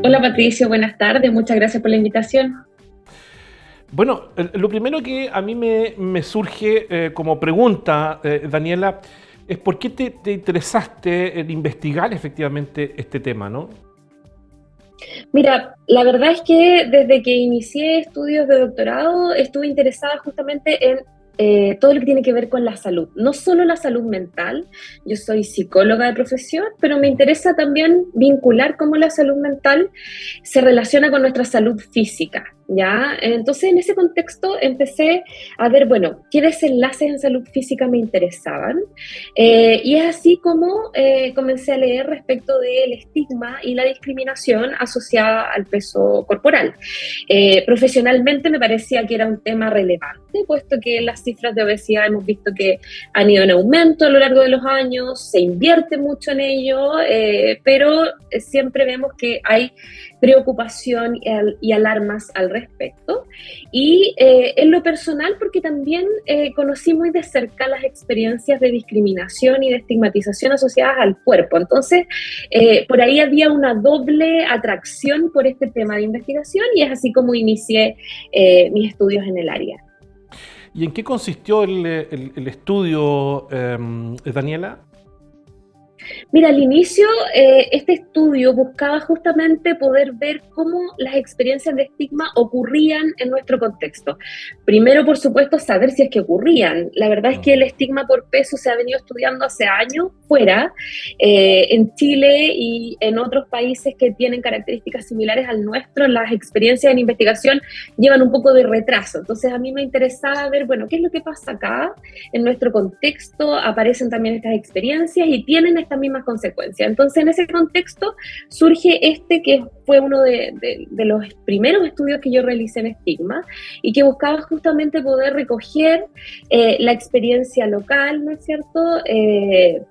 Hola Patricio, buenas tardes, muchas gracias por la invitación. Bueno, lo primero que a mí me surge como pregunta, Daniela, es por qué te interesaste en investigar efectivamente este tema, ¿no? Mira, la verdad es que desde que inicié estudios de doctorado estuve interesada justamente en todo lo que tiene que ver con la salud, no solo la salud mental. Yo soy psicóloga de profesión, pero me Ujú. interesa también vincular cómo la salud mental se relaciona con nuestra salud física, ¿ya? Entonces, en ese contexto empecé a ver, bueno, qué desenlaces en salud física me interesaban. Y es así como comencé a leer respecto del estigma y la discriminación asociada al peso corporal. Profesionalmente me parecía que era un tema relevante, puesto que las cifras de obesidad hemos visto que han ido en aumento a lo largo de los años, se invierte mucho en ello, pero siempre vemos que hay preocupación y alarmas al respecto. Y en lo personal, porque también conocí muy de cerca las experiencias de discriminación y de estigmatización asociadas al cuerpo. Entonces, por ahí había una doble atracción por este tema de investigación y es así como inicié mis estudios en el área. ¿Y en qué consistió el estudio, Daniela? Mira, al inicio este estudio buscaba justamente poder ver cómo las experiencias de estigma ocurrían en nuestro contexto. Primero, por supuesto, saber si es que ocurrían. La verdad es que el Ujú. estigma por peso se ha venido estudiando hace años fuera, en Chile y en otros países que tienen características similares al nuestro. Las experiencias en investigación llevan un poco de retraso. Entonces, a mí me interesaba ver, bueno, qué es lo que pasa acá en nuestro contexto, aparecen también estas experiencias y tienen estas mismas consecuencias. Entonces, en ese contexto surge este que fue uno de los primeros estudios que yo realicé en estigma y que buscaba justamente poder recoger la experiencia local, ¿no es cierto?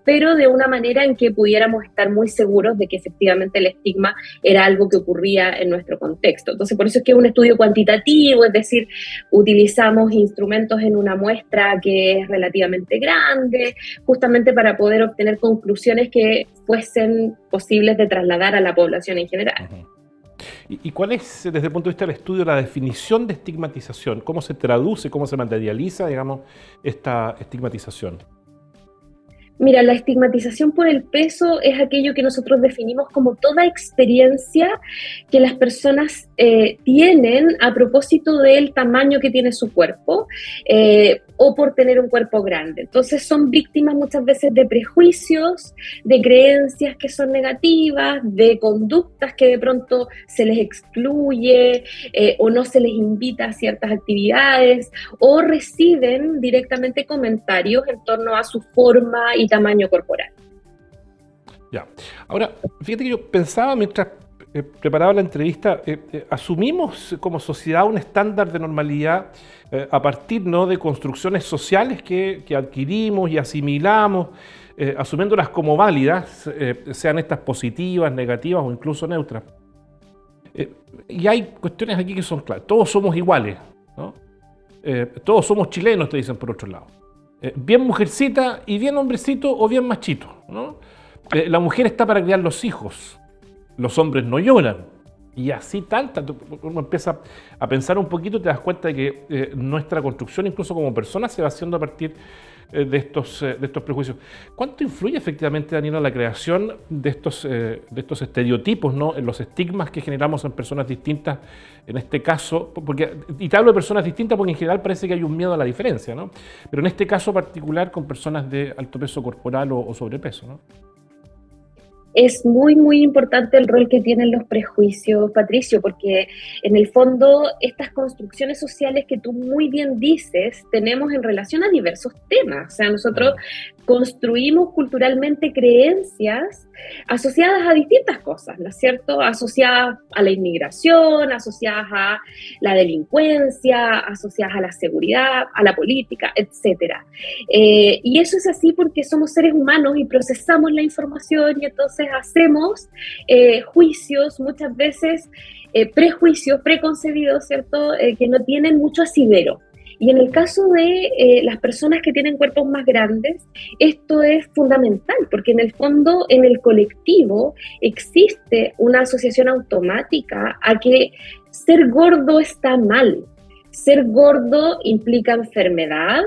Pero de una manera en que pudiéramos estar muy seguros de que efectivamente el estigma era algo que ocurría en nuestro contexto. Entonces, por eso es que es un estudio cuantitativo, es decir, utilizamos instrumentos en una muestra que es relativamente grande, justamente para poder obtener conclusiones que fuesen posibles de trasladar a la población en general. Ujú. ¿Y cuál es, desde el punto de vista del estudio, la definición de estigmatización? ¿Cómo se traduce, cómo se materializa, digamos, esta estigmatización? Mira, la estigmatización por el peso es aquello que nosotros definimos como toda experiencia que las personas tienen a propósito del tamaño que tiene su cuerpo o por tener un cuerpo grande. Entonces son víctimas muchas veces de prejuicios, de creencias que son negativas, de conductas que de pronto se les excluye o no se les invita a ciertas actividades o reciben directamente comentarios en torno a su forma y tamaño corporal. Ya. Ahora, fíjate que yo pensaba mientras preparaba la entrevista, asumimos como sociedad un estándar de normalidad a partir, ¿no?, de construcciones sociales que adquirimos y asimilamos, asumiéndolas como válidas, sean estas positivas, negativas o incluso neutras. Eh, y hay cuestiones aquí que son claras. Todos somos iguales, ¿no? Todos somos chilenos, te dicen por otro lado. Bien mujercita y bien hombrecito o bien machito, ¿no? La mujer está para criar los hijos, los hombres no lloran. Y así tanto, uno empieza a pensar un poquito y te das cuenta de que nuestra construcción, incluso como persona, se va haciendo a partir de estos prejuicios. ¿Cuánto influye efectivamente, Daniela, la creación de estos estereotipos, ¿no?, en los estigmas que generamos en personas distintas, en este caso? Porque, y te hablo de personas distintas porque en general parece que hay un miedo a la diferencia, ¿no? Pero en este caso particular con personas de alto peso corporal o sobrepeso, ¿no? Es muy, muy importante el rol que tienen los prejuicios, Patricio, porque en el fondo estas construcciones sociales que tú muy bien dices tenemos en relación a diversos temas. O sea, nosotros Mm. construimos culturalmente creencias asociadas a distintas cosas, ¿no es cierto? Asociadas a la inmigración, asociadas a la delincuencia, asociadas a la seguridad, a la política, etcétera. Y eso es así porque somos seres humanos y procesamos la información y entonces hacemos juicios, muchas veces prejuicios preconcebidos, ¿cierto? Que no tienen mucho asidero. Y en el caso de las personas que tienen cuerpos más grandes, esto es fundamental, porque en el fondo, en el colectivo, existe una asociación automática a que ser gordo está mal. Ser gordo implica enfermedad,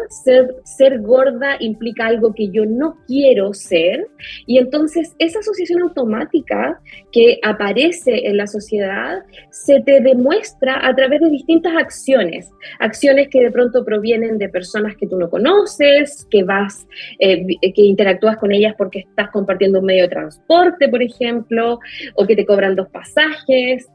ser gorda implica algo que yo no quiero ser, y entonces esa asociación automática que aparece en la sociedad se te demuestra a través de distintas acciones que de pronto provienen de personas que tú no conoces, que interactúas con ellas porque estás compartiendo un medio de transporte, por ejemplo, o que te cobran 2 pasajes,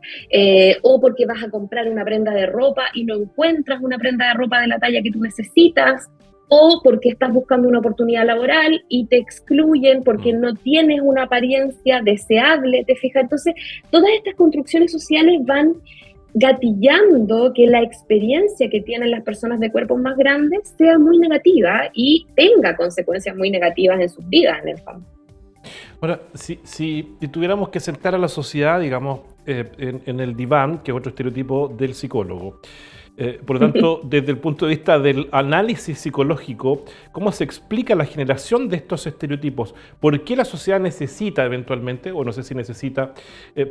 o porque vas a comprar una prenda de ropa y no encuentras una prenda de ropa de la talla que tú necesitas, o porque estás buscando una oportunidad laboral y te excluyen porque no tienes una apariencia deseable, ¿te fijas? Entonces, todas estas construcciones sociales van gatillando que la experiencia que tienen las personas de cuerpos más grandes sea muy negativa y tenga consecuencias muy negativas en sus vidas, en el fondo. Ahora, si tuviéramos que sentar a la sociedad, digamos, en el diván, que es otro estereotipo del psicólogo, por lo tanto, desde el punto de vista del análisis psicológico, ¿cómo se explica la generación de estos estereotipos? ¿Por qué la sociedad necesita eventualmente, o no sé si necesita,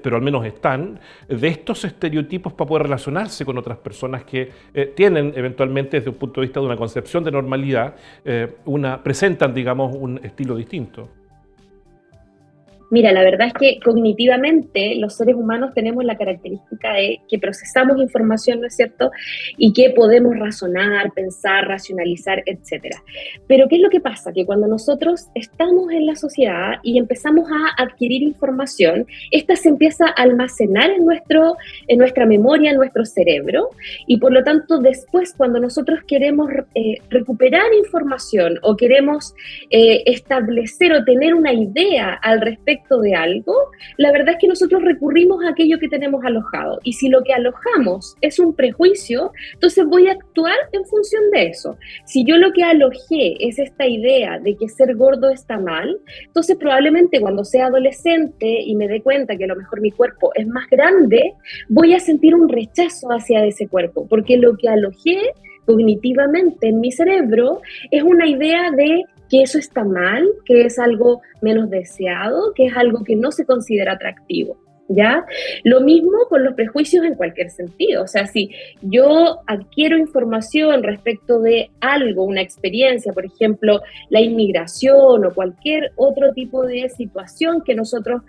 pero al menos están, de estos estereotipos para poder relacionarse con otras personas que tienen eventualmente, desde un punto de vista de una concepción de normalidad, presentan, digamos, un estilo distinto? Mira, la verdad es que cognitivamente los seres humanos tenemos la característica de que procesamos información, ¿no es cierto? Y que podemos razonar, pensar, racionalizar, etcétera. Pero ¿qué es lo que pasa? Que cuando nosotros estamos en la sociedad y empezamos a adquirir información, esta se empieza a almacenar en nuestra memoria, en nuestro cerebro, y por lo tanto después cuando nosotros queremos recuperar información o queremos establecer o tener una idea al respecto de algo, la verdad es que nosotros recurrimos a aquello que tenemos alojado. Y si lo que alojamos es un prejuicio, entonces voy a actuar en función de eso. Si yo lo que alojé es esta idea de que ser gordo está mal, entonces probablemente cuando sea adolescente y me dé cuenta que a lo mejor mi cuerpo es más grande, voy a sentir un rechazo hacia ese cuerpo, porque lo que alojé cognitivamente en mi cerebro es una idea de que eso está mal, que es algo menos deseado, que es algo que no se considera atractivo, ¿ya? Lo mismo con los prejuicios en cualquier sentido. O sea, si yo adquiero información respecto de algo, una experiencia, por ejemplo, la inmigración o cualquier otro tipo de situación que nosotros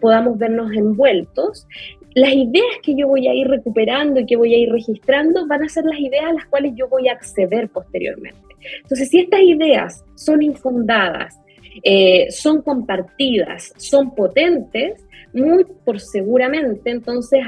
podamos vernos envueltos, las ideas que yo voy a ir recuperando y que voy a ir registrando van a ser las ideas a las cuales yo voy a acceder posteriormente. Entonces, si estas ideas son infundadas, son compartidas, son potentes, muy por seguramente, entonces,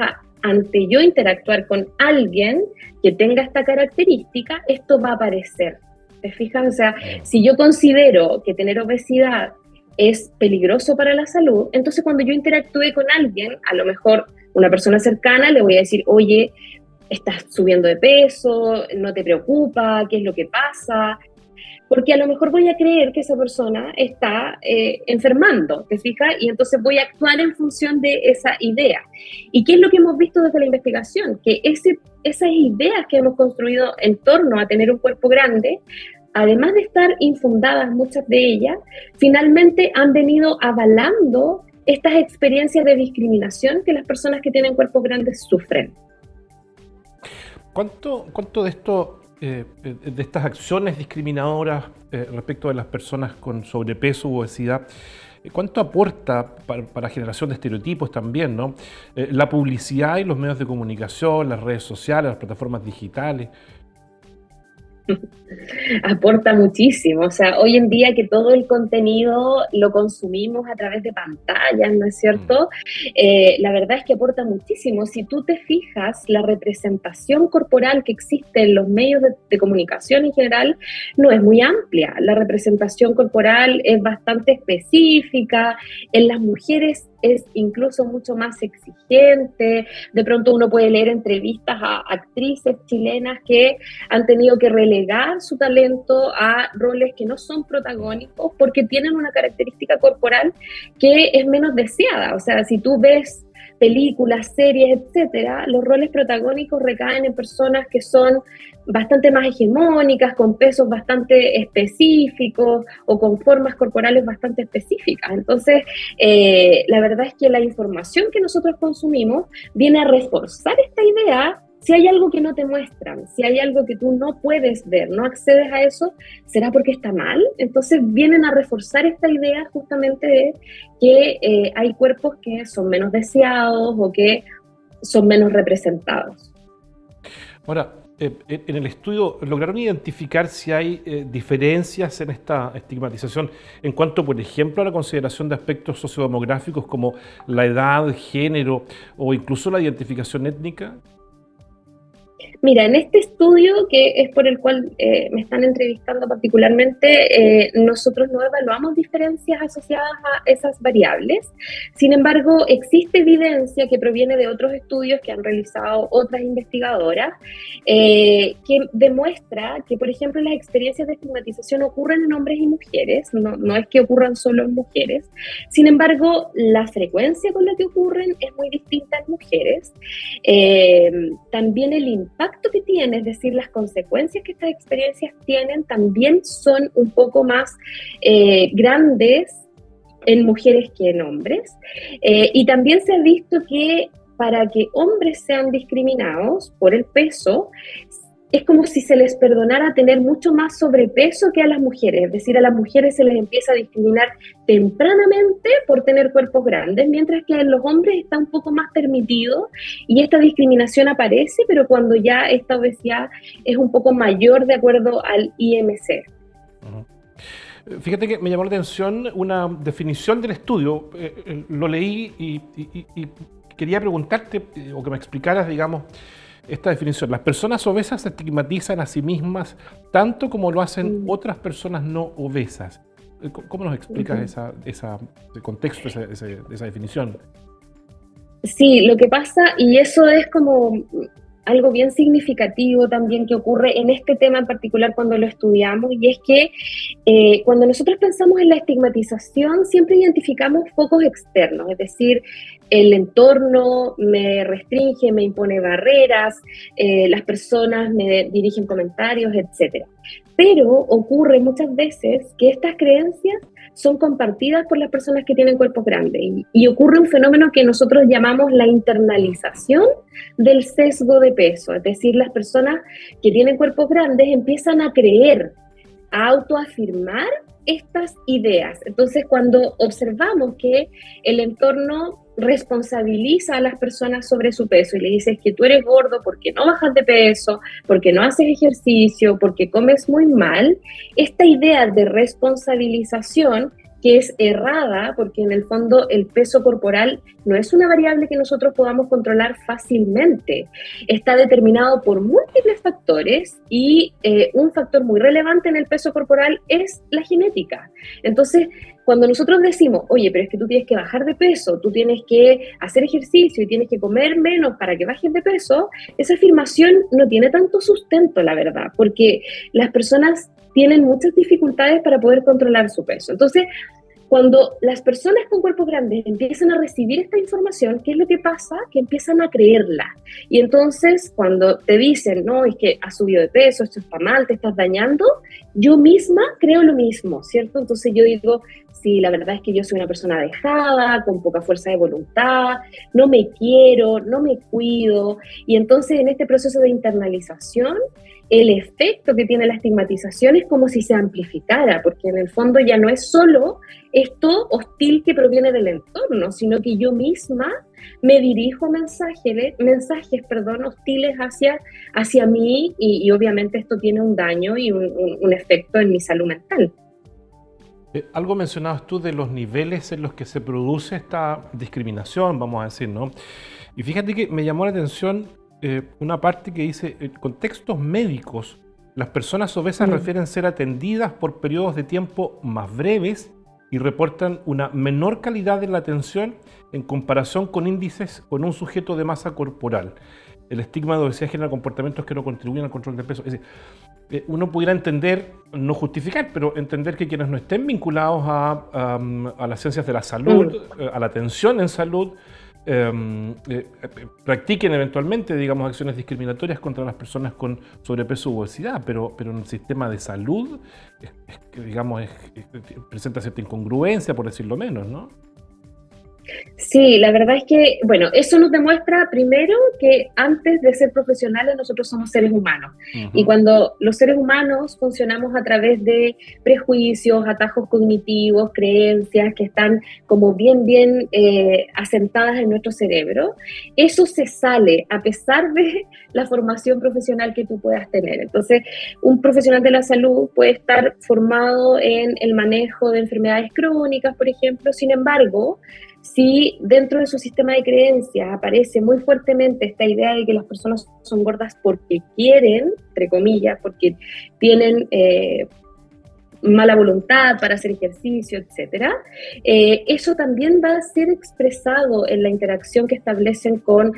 ante yo interactuar con alguien que tenga esta característica, esto va a aparecer. ¿Te fijas? O sea, si yo considero que tener obesidad es peligroso para la salud, entonces cuando yo interactúe con alguien, a lo mejor una persona cercana, le voy a decir, oye, estás subiendo de peso, no te preocupa, ¿qué es lo que pasa? Porque a lo mejor voy a creer que esa persona está enfermando, ¿te fijas? Y entonces voy a actuar en función de esa idea. ¿Y qué es lo que hemos visto desde la investigación? Que esas ideas que hemos construido en torno a tener un cuerpo grande, además de estar infundadas muchas de ellas, finalmente han venido avalando estas experiencias de discriminación que las personas que tienen cuerpos grandes sufren. ¿Cuánto de esto, de estas acciones discriminadoras respecto de las personas con sobrepeso u obesidad, cuánto aporta para generación de estereotipos también, ¿no? La publicidad y los medios de comunicación, las redes sociales, las plataformas digitales? Aporta muchísimo, o sea, hoy en día que todo el contenido lo consumimos a través de pantallas, ¿no es cierto? La verdad es que aporta muchísimo. Si tú te fijas, la representación corporal que existe en los medios de comunicación en general no es muy amplia. La representación corporal es bastante específica, en las mujeres es incluso mucho más exigente. De pronto uno puede leer entrevistas a actrices chilenas que han tenido que relegar su talento a roles que no son protagónicos porque tienen una característica corporal que es menos deseada. O sea, si tú ves películas, series, etcétera, los roles protagónicos recaen en personas que son bastante más hegemónicas, con pesos bastante específicos o con formas corporales bastante específicas. Entonces, la verdad es que la información que nosotros consumimos viene a reforzar esta idea. Si hay algo que no te muestran, si hay algo que tú no puedes ver, no accedes a eso, ¿será porque está mal? Entonces vienen a reforzar esta idea justamente de que hay cuerpos que son menos deseados o que son menos representados. Ahora, en el estudio, ¿lograron identificar si hay diferencias en esta estigmatización en cuanto, por ejemplo, a la consideración de aspectos sociodemográficos como la edad, género o incluso la identificación étnica? Mira, en este estudio, que es por el cual me están entrevistando particularmente, nosotros no evaluamos diferencias asociadas a esas variables. Sin embargo, existe evidencia que proviene de otros estudios que han realizado otras investigadoras, que demuestra que, por ejemplo, las experiencias de estigmatización ocurren en hombres y mujeres, no es que ocurran solo en mujeres. Sin embargo, la frecuencia con la que ocurren es muy distinta en mujeres. También el impacto que tiene, es decir, las consecuencias que estas experiencias tienen, también son un poco más grandes en mujeres que en hombres. Y también se ha visto que para que hombres sean discriminados por el peso, es como si se les perdonara tener mucho más sobrepeso que a las mujeres. Es decir, a las mujeres se les empieza a discriminar tempranamente por tener cuerpos grandes, mientras que en los hombres está un poco más permitido y esta discriminación aparece, pero cuando ya esta obesidad es un poco mayor de acuerdo al IMC. Fíjate que me llamó la atención una definición del estudio. Lo leí y quería preguntarte o que me explicaras, digamos, esta definición. Las personas obesas se estigmatizan a sí mismas tanto como lo hacen otras personas no obesas. ¿Cómo nos explicas ese contexto, esa definición? Sí, lo que pasa, y eso es como algo bien significativo también que ocurre en este tema en particular cuando lo estudiamos, y es que cuando nosotros pensamos en la estigmatización siempre identificamos focos externos, es decir, el entorno me restringe, me impone barreras, las personas me dirigen comentarios, etc. Pero ocurre muchas veces que estas creencias son compartidas por las personas que tienen cuerpos grandes y ocurre un fenómeno que nosotros llamamos la internalización del sesgo de peso, es decir, las personas que tienen cuerpos grandes empiezan a creer, a autoafirmar estas ideas. Entonces, cuando observamos que el entorno responsabiliza a las personas sobre su peso y le dices que tú eres gordo porque no bajas de peso, porque no haces ejercicio, porque comes muy mal, esta idea de responsabilización que es errada, porque en el fondo el peso corporal no es una variable que nosotros podamos controlar fácilmente. Está determinado por múltiples factores y un factor muy relevante en el peso corporal es la genética. Entonces, cuando nosotros decimos, oye, pero es que tú tienes que bajar de peso, tú tienes que hacer ejercicio y tienes que comer menos para que bajes de peso, esa afirmación no tiene tanto sustento, la verdad, porque las personas tienen muchas dificultades para poder controlar su peso. Entonces, cuando las personas con cuerpos grandes empiezan a recibir esta información, ¿qué es lo que pasa? Que empiezan a creerla. Y entonces, cuando te dicen, no, es que has subido de peso, esto está mal, te estás dañando, yo misma creo lo mismo, ¿cierto? Entonces yo digo, sí, la verdad es que yo soy una persona dejada, con poca fuerza de voluntad, no me quiero, no me cuido. Y entonces en este proceso de internalización, el efecto que tiene la estigmatización es como si se amplificara, porque en el fondo ya no es solo esto hostil que proviene del entorno, sino que yo misma me dirijo mensajes hostiles hacia mí y obviamente esto tiene un daño y un efecto en mi salud mental. Algo mencionabas tú de los niveles en los que se produce esta discriminación, vamos a decir, ¿no? Y fíjate que me llamó la atención una parte que dice, en contextos médicos, las personas obesas refieren ser atendidas por periodos de tiempo más breves y reportan una menor calidad de la atención en comparación con índices con un sujeto de masa corporal. El estigma de obesidad genera comportamientos que no contribuyen al control del peso. Es decir, uno pudiera entender, no justificar, pero entender que quienes no estén vinculados a las ciencias de la salud, a la atención en salud, practiquen eventualmente, digamos, acciones discriminatorias contra las personas con sobrepeso u obesidad, pero en el sistema de salud, digamos, presenta cierta incongruencia, por decirlo menos, ¿no? Sí, la verdad es que, bueno, eso nos demuestra primero que antes de ser profesionales nosotros somos seres humanos. Y Ujú. cuando los seres humanos funcionamos a través de prejuicios, atajos cognitivos, creencias que están como bien asentadas en nuestro cerebro, eso se sale a pesar de la formación profesional que tú puedas tener. Entonces, un profesional de la salud puede estar formado en el manejo de enfermedades crónicas, por ejemplo, sin embargo, si dentro de su sistema de creencias aparece muy fuertemente esta idea de que las personas son gordas porque quieren, entre comillas, porque tienen mala voluntad para hacer ejercicio, etcétera, eso también va a ser expresado en la interacción que establecen con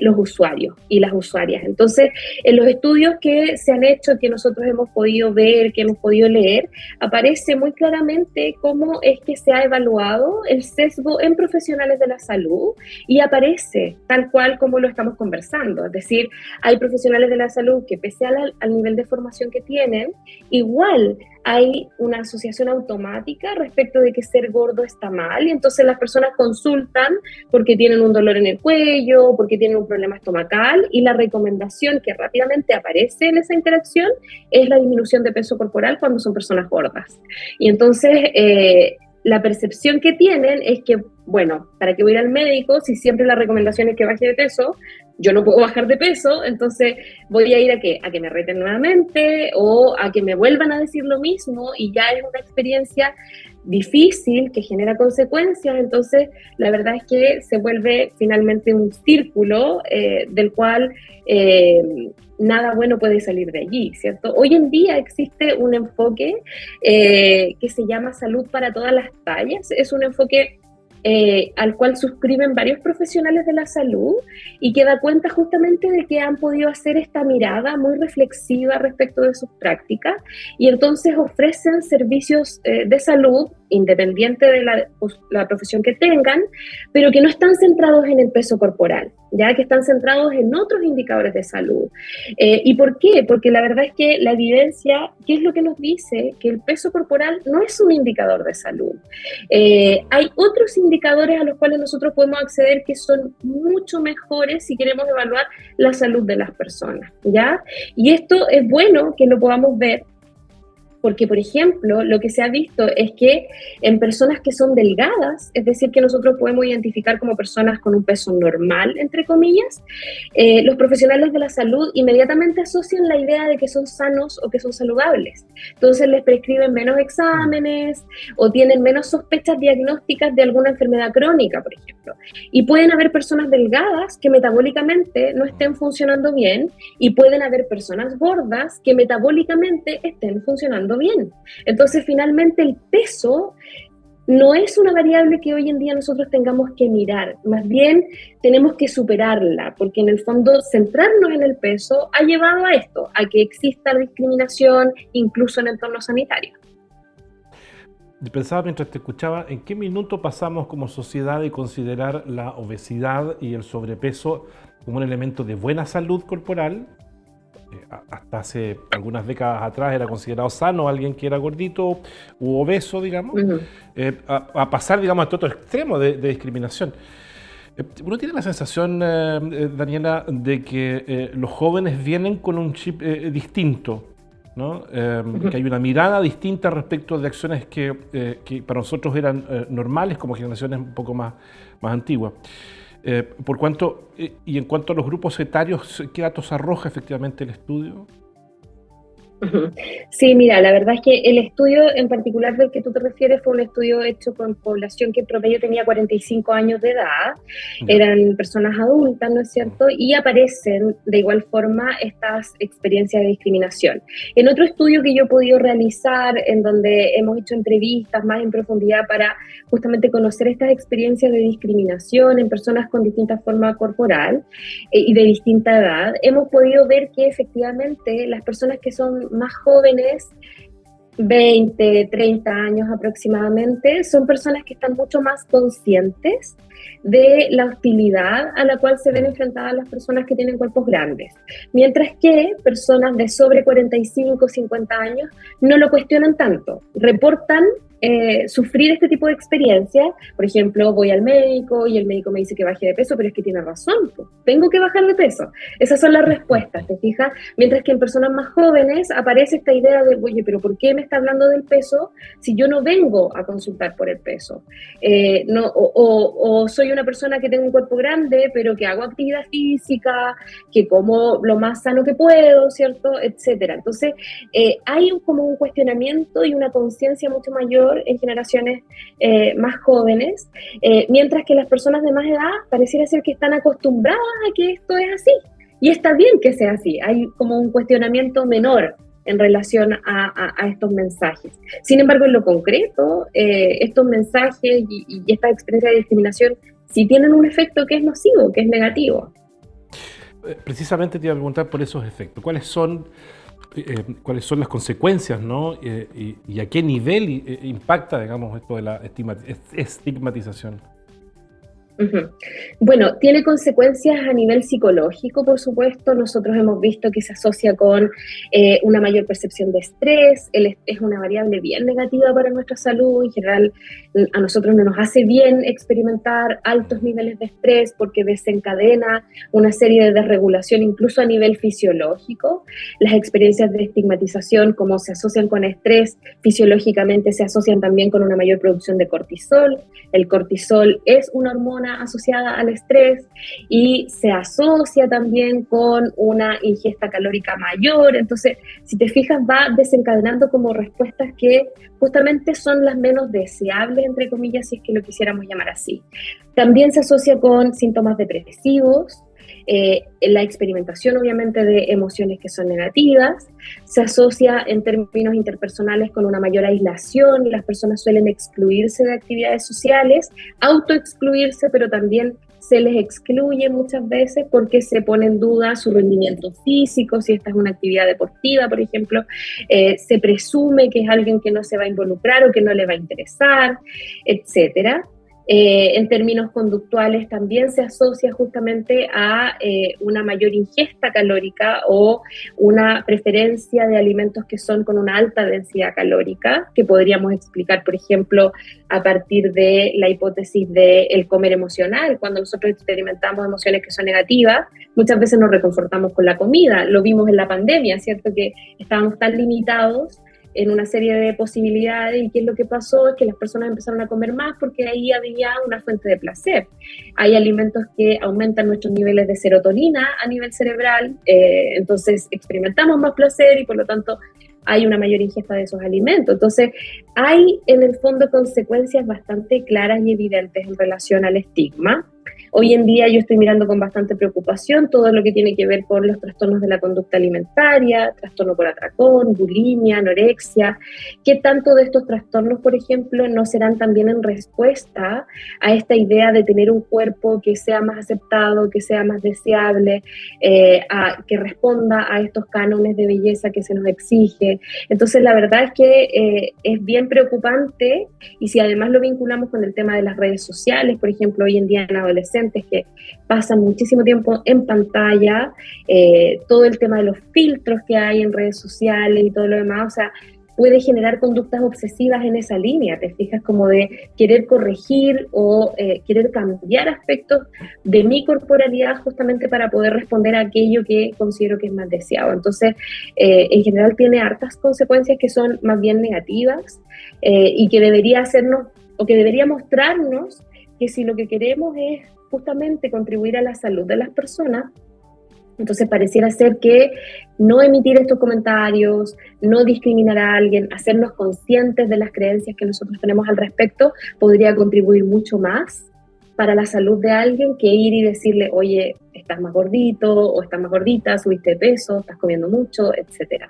los usuarios y las usuarias. Entonces, en los estudios que se han hecho, que nosotros hemos podido ver, que hemos podido leer, aparece muy claramente cómo es que se ha evaluado el sesgo en profesionales de la salud y aparece tal cual como lo estamos conversando. Es decir, hay profesionales de la salud que pese al nivel de formación que tienen, igual hay una asociación automática respecto de que ser gordo está mal y entonces las personas consultan porque tienen un dolor en el cuello, porque tienen un problema estomacal y la recomendación que rápidamente aparece en esa interacción es la disminución de peso corporal cuando son personas gordas. Y entonces la percepción que tienen es que, bueno, ¿para qué voy a ir al médico si siempre la recomendación es que baje de peso? Yo no puedo bajar de peso, entonces voy a ir a que me reten nuevamente o a que me vuelvan a decir lo mismo y ya es una experiencia difícil que genera consecuencias, entonces la verdad es que se vuelve finalmente un círculo del cual nada bueno puede salir de allí, ¿cierto? Hoy en día existe un enfoque que se llama salud para todas las tallas, es un enfoque al cual suscriben varios profesionales de la salud y que da cuenta justamente de que han podido hacer esta mirada muy reflexiva respecto de sus prácticas y entonces ofrecen servicios de salud independiente de la profesión que tengan, pero que no están centrados en el peso corporal, ya que están centrados en otros indicadores de salud. ¿Y por qué? Porque la verdad es que la evidencia, ¿qué es lo que nos dice? Que el peso corporal no es un indicador de salud. Hay otros indicadores a los cuales nosotros podemos acceder que son mucho mejores si queremos evaluar la salud de las personas, ¿ya? Y esto es bueno que lo podamos ver porque, por ejemplo, lo que se ha visto es que en personas que son delgadas, es decir, que nosotros podemos identificar como personas con un peso normal, entre comillas, los profesionales de la salud inmediatamente asocian la idea de que son sanos o que son saludables. Entonces les prescriben menos exámenes o tienen menos sospechas diagnósticas de alguna enfermedad crónica, por ejemplo. Y pueden haber personas delgadas que metabólicamente no estén funcionando bien y pueden haber personas gordas que metabólicamente estén funcionando bien. Entonces, finalmente, el peso no es una variable que hoy en día nosotros tengamos que mirar, más bien tenemos que superarla, porque en el fondo centrarnos en el peso ha llevado a esto, a que exista discriminación incluso en entornos sanitarios. Pensaba mientras te escuchaba, ¿en qué minuto pasamos como sociedad de considerar la obesidad y el sobrepeso como un elemento de buena salud corporal? Hasta hace algunas décadas atrás era considerado sano alguien que era gordito u obeso, digamos, a pasar, digamos, a este otro extremo de discriminación. Uno tiene la sensación, Daniela, de que los jóvenes vienen con un chip distinto, ¿no? Que hay una mirada distinta respecto de acciones que para nosotros eran normales como generaciones un poco más antiguas. Por cuanto, y en cuanto a los grupos etarios, ¿qué datos arroja efectivamente el estudio? Sí, mira, la verdad es que el estudio en particular del que tú te refieres fue un estudio hecho con población que en promedio tenía 45 años de edad, Ya. eran personas adultas, ¿no es cierto? Y aparecen de igual forma estas experiencias de discriminación. En otro estudio que yo he podido realizar, en donde hemos hecho entrevistas más en profundidad para justamente conocer estas experiencias de discriminación en personas con distinta forma corporal y de distinta edad, hemos podido ver que efectivamente las personas que son más jóvenes 20, 30 años aproximadamente, son personas que están mucho más conscientes de la hostilidad a la cual se ven enfrentadas las personas que tienen cuerpos grandes. Mientras que personas de sobre 45, 50 años no lo cuestionan tanto, reportan sufrir este tipo de experiencias. Por ejemplo, voy al médico y el médico me dice que baje de peso, pero es que tiene razón, pues, tengo que bajar de peso. Esas son las respuestas, ¿te fijas? Mientras que en personas más jóvenes aparece esta idea de, oye, pero ¿por qué me está hablando del peso si yo no vengo a consultar por el peso? No, o soy una persona que tengo un cuerpo grande, pero que hago actividad física, que como lo más sano que puedo, ¿cierto? Etcétera. Entonces, hay como un cuestionamiento y una conciencia mucho mayor en generaciones más jóvenes, mientras que las personas de más edad pareciera ser que están acostumbradas a que esto es así. Y está bien que sea así, hay como un cuestionamiento menor en relación a estos mensajes. Sin embargo, en lo concreto, estos mensajes y estas experiencias de discriminación sí tienen un efecto que es nocivo, que es negativo. Precisamente te iba a preguntar por esos efectos. ¿Cuáles son las consecuencias, ¿no? Y a qué nivel impacta, digamos, esto de la estigmatización? Uh-huh. Bueno, tiene consecuencias a nivel psicológico, por supuesto. Nosotros hemos visto que se asocia con una mayor percepción de estrés. El estrés es una variable bien negativa para nuestra salud. En general, a nosotros no nos hace bien experimentar altos niveles de estrés porque desencadena una serie de desregulación, incluso a nivel fisiológico. Las experiencias de estigmatización, como se asocian con estrés, fisiológicamente se asocian también con una mayor producción de cortisol. El cortisol es una hormona asociada al estrés y se asocia también con una ingesta calórica mayor. Entonces, si te fijas, va desencadenando como respuestas que justamente son las menos deseables, entre comillas, si es que lo quisiéramos llamar así. También se asocia con síntomas depresivos, la experimentación obviamente de emociones que son negativas, se asocia en términos interpersonales con una mayor aislación, las personas suelen excluirse de actividades sociales, autoexcluirse, pero también se les excluye muchas veces porque se pone en duda su rendimiento físico, si esta es una actividad deportiva, por ejemplo, se presume que es alguien que no se va a involucrar o que no le va a interesar, etcétera. En términos conductuales también se asocia justamente a una mayor ingesta calórica o una preferencia de alimentos que son con una alta densidad calórica, que podríamos explicar, por ejemplo, a partir de la hipótesis del comer emocional. Cuando nosotros experimentamos emociones que son negativas, muchas veces nos reconfortamos con la comida. Lo vimos en la pandemia, ¿cierto? Que estábamos tan limitados en una serie de posibilidades, y qué es lo que pasó es que las personas empezaron a comer más porque ahí había una fuente de placer. Hay alimentos que aumentan nuestros niveles de serotonina a nivel cerebral, entonces experimentamos más placer y por lo tanto hay una mayor ingesta de esos alimentos. Entonces hay en el fondo consecuencias bastante claras y evidentes en relación al estigma. Hoy en día yo estoy mirando con bastante preocupación todo lo que tiene que ver con los trastornos de la conducta alimentaria, trastorno por atracón, bulimia, anorexia. ¿Qué tanto de estos trastornos, por ejemplo, no serán también en respuesta a esta idea de tener un cuerpo que sea más aceptado, que sea más deseable, que responda a estos cánones de belleza que se nos exige? Entonces, la verdad es que es bien preocupante, y si además lo vinculamos con el tema de las redes sociales, por ejemplo, hoy en día en adolescentes que pasan muchísimo tiempo en pantalla, todo el tema de los filtros que hay en redes sociales y todo lo demás, o sea, puede generar conductas obsesivas en esa línea, te fijas, como de querer corregir o querer cambiar aspectos de mi corporalidad justamente para poder responder a aquello que considero que es más deseado. Entonces, en general tiene hartas consecuencias que son más bien negativas, y que debería hacernos, o que debería mostrarnos, que si lo que queremos es justamente contribuir a la salud de las personas, entonces pareciera ser que no emitir estos comentarios, no discriminar a alguien, hacernos conscientes de las creencias que nosotros tenemos al respecto, podría contribuir mucho más para la salud de alguien que ir y decirle, oye, estás más gordito o estás más gordita, subiste de peso, estás comiendo mucho, etcétera.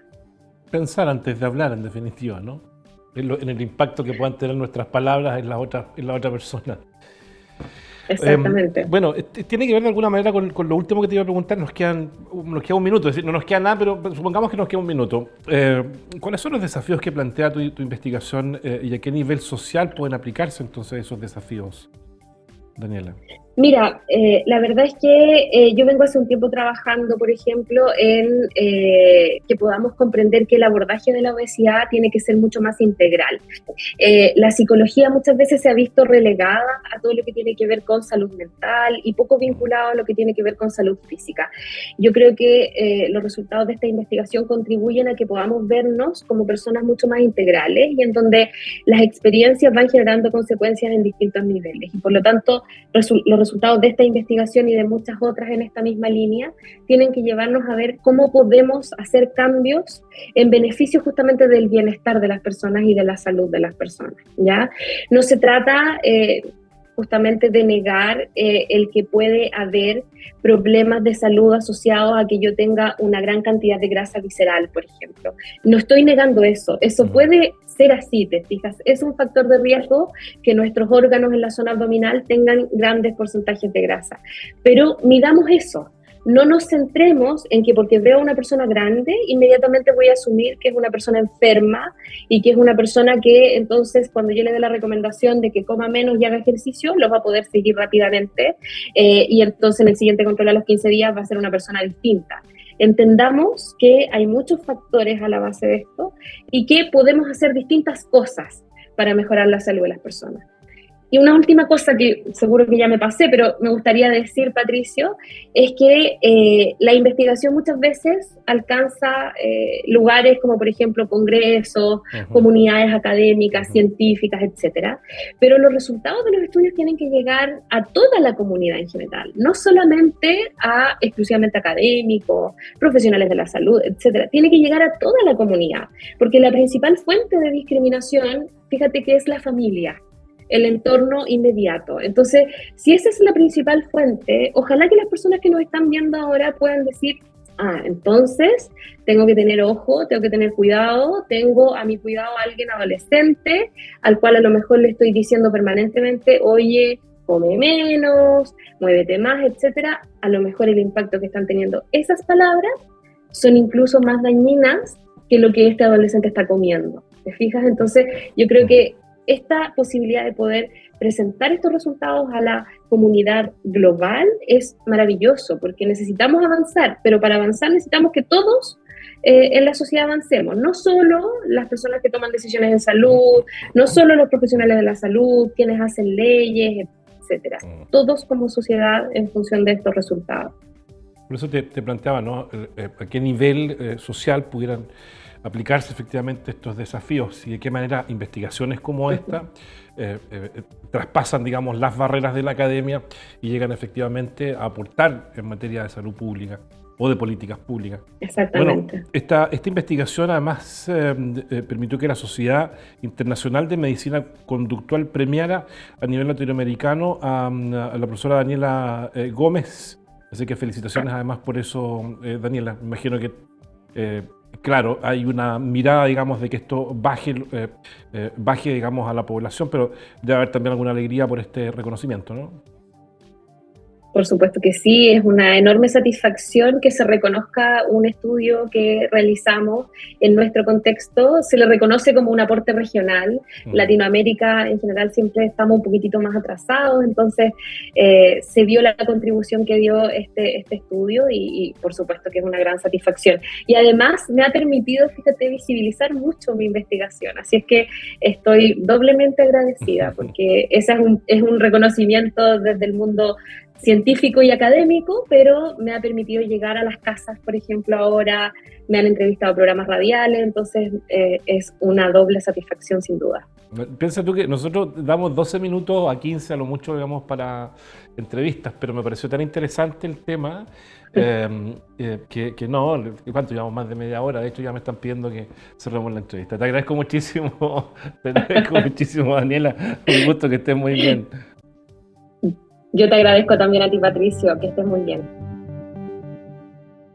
Pensar antes de hablar, en definitiva, ¿no? En el impacto que puedan tener nuestras palabras en la otra persona. Exactamente. Bueno, tiene que ver de alguna manera con lo último que te iba a preguntar. Nos queda un minuto, es decir, no nos queda nada, pero supongamos que nos queda un minuto. ¿Cuáles son los desafíos que plantea tu investigación y a qué nivel social pueden aplicarse entonces esos desafíos, Daniela? Mira, la verdad es que yo vengo hace un tiempo trabajando, por ejemplo, en que podamos comprender que el abordaje de la obesidad tiene que ser mucho más integral. La psicología muchas veces se ha visto relegada a todo lo que tiene que ver con salud mental y poco vinculado a lo que tiene que ver con salud física. Yo creo que los resultados de esta investigación contribuyen a que podamos vernos como personas mucho más integrales y en donde las experiencias van generando consecuencias en distintos niveles. Y por lo tanto, los resultados de esta investigación y de muchas otras en esta misma línea tienen que llevarnos a ver cómo podemos hacer cambios en beneficio justamente del bienestar de las personas y de la salud de las personas, ¿ya? No se trata justamente de negar el que puede haber problemas de salud asociados a que yo tenga una gran cantidad de grasa visceral, por ejemplo. No estoy negando eso, eso puede ser así, te fijas, es un factor de riesgo que nuestros órganos en la zona abdominal tengan grandes porcentajes de grasa, pero midamos eso. No nos centremos en que porque veo a una persona grande, inmediatamente voy a asumir que es una persona enferma y que es una persona que entonces cuando yo le dé la recomendación de que coma menos y haga ejercicio, lo va a poder seguir rápidamente y entonces en el siguiente control a los 15 días va a ser una persona distinta. Entendamos que hay muchos factores a la base de esto y que podemos hacer distintas cosas para mejorar la salud de las personas. Y una última cosa que seguro que ya me pasé, pero me gustaría decir, Patricio, es que la investigación muchas veces alcanza lugares como, por ejemplo, congresos, comunidades académicas, científicas, etcétera. Pero los resultados de los estudios tienen que llegar a toda la comunidad en general, no solamente a exclusivamente académicos, profesionales de la salud, etcétera. Tiene que llegar a toda la comunidad, porque la principal fuente de discriminación, fíjate que es la familia, el entorno inmediato. Entonces, si esa es la principal fuente, ojalá que las personas que nos están viendo ahora puedan decir, entonces tengo que tener ojo, tengo que tener cuidado, tengo a mi cuidado a alguien adolescente, al cual a lo mejor le estoy diciendo permanentemente, oye, come menos, muévete más, etcétera. A lo mejor el impacto que están teniendo esas palabras son incluso más dañinas que lo que este adolescente está comiendo. ¿Te fijas? Entonces, yo creo que esta posibilidad de poder presentar estos resultados a la comunidad global es maravilloso, porque necesitamos avanzar, pero para avanzar necesitamos que todos en la sociedad avancemos, no solo las personas que toman decisiones en salud, no solo los profesionales de la salud, quienes hacen leyes, etcétera. Todos como sociedad en función de estos resultados. Por eso te planteaba, ¿no? ¿A qué nivel social pudieran aplicarse efectivamente estos desafíos y de qué manera investigaciones como esta traspasan, digamos, las barreras de la academia y llegan efectivamente a aportar en materia de salud pública o de políticas públicas? Exactamente. Bueno, esta investigación además permitió que la Sociedad Internacional de Medicina Conductual premiara a nivel latinoamericano a la profesora Daniela Gómez. Así que felicitaciones además por eso, Daniela. Me imagino que claro, hay una mirada, digamos, de que esto baje, digamos, a la población, pero debe haber también alguna alegría por este reconocimiento, ¿no? Por supuesto que sí, es una enorme satisfacción que se reconozca un estudio que realizamos en nuestro contexto, se le reconoce como un aporte regional. Latinoamérica en general siempre estamos un poquitito más atrasados, entonces se vio la contribución que dio este estudio y por supuesto que es una gran satisfacción. Y además me ha permitido, fíjate, visibilizar mucho mi investigación, así es que estoy doblemente agradecida porque ese es un reconocimiento desde el mundo científico y académico, pero me ha permitido llegar a las casas, por ejemplo, ahora me han entrevistado a programas radiales, entonces es una doble satisfacción sin duda. Piensa tú que nosotros damos 12 minutos a 15 a lo mucho, digamos, para entrevistas, pero me pareció tan interesante el tema que no, ¿cuánto llevamos? Más de media hora, de hecho ya me están pidiendo que cerremos la entrevista. Te agradezco muchísimo, Daniela, un gusto, que estés muy bien. Yo te agradezco también a ti, Patricio, que estés muy bien.